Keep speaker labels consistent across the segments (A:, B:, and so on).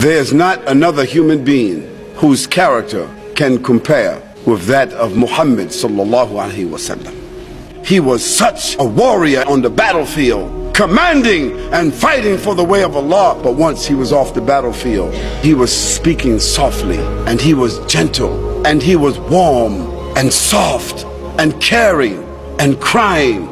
A: There is not another human being whose character can compare with that of Muhammad sallallahu alaihi wasallam. He was such a warrior on the battlefield, commanding and fighting for the way of Allah. But once he was off the battlefield, he was speaking softly, and he was gentle, and he was warm and soft and caring and crying.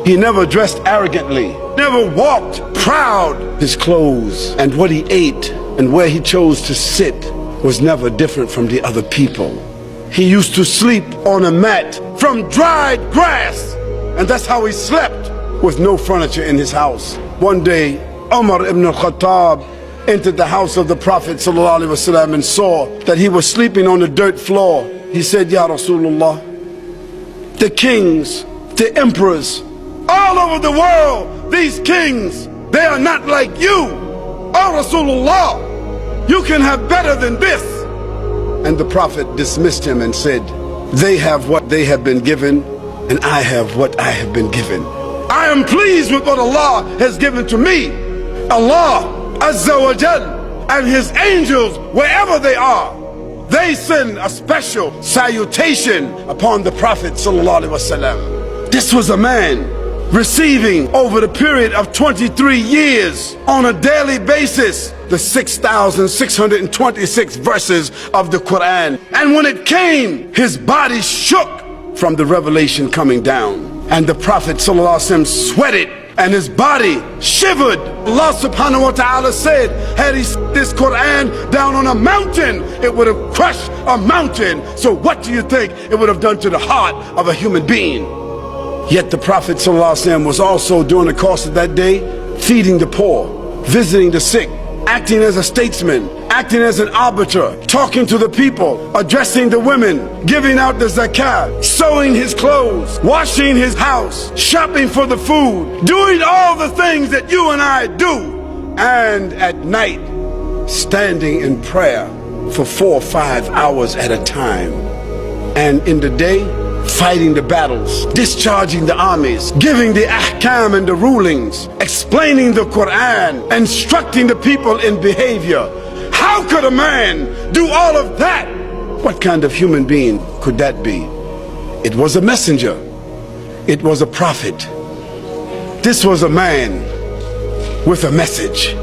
A: He never dressed arrogantly, never walked proud. His clothes and what he ate and where he chose to sit was never different from the other people. He used to sleep on a mat from dried grass, and that's how he slept, with no furniture in his house. One day, Umar ibn al-Khattab entered the house of the Prophet ﷺ and saw that he was sleeping on the dirt floor. He said, Ya Rasulullah, the kings, the emperors, all over the world, these kings, they are not like you. Oh Rasulullah, you can have better than this. And the Prophet dismissed him and said, they have what they have been given, and I have what I have been given. I am pleased with what Allah has given to me. Allah Azza wa Jal and His angels, wherever they are, they send a special salutation upon the Prophet sallallahu alaihi wasallam. This was a man receiving over the period of 23 years on a daily basis the 6,626 verses of the Quran. And when it came, his body shook from the revelation coming down, and the Prophet ﷺ sweated and his body shivered. Allah subhanahu wa ta'ala said, had he this Quran down on a mountain, it would have crushed a mountain. So what do you think it would have done to the heart of a human being? Yet the Prophet ﷺ was also, during the course of that day, feeding the poor, visiting the sick, acting as a statesman, acting as an arbiter, talking to the people, addressing the women, giving out the zakat, sewing his clothes, washing his house, shopping for the food, doing all the things that you and I do. And at night, standing in prayer for 4 or 5 hours at a time. And in the day, fighting the battles, discharging the armies, giving the ahkam and the rulings, explaining the Quran, instructing the people in behavior. How could a man do all of that? What kind of human being could that be? It was a messenger. It was a prophet. This was a man with a message.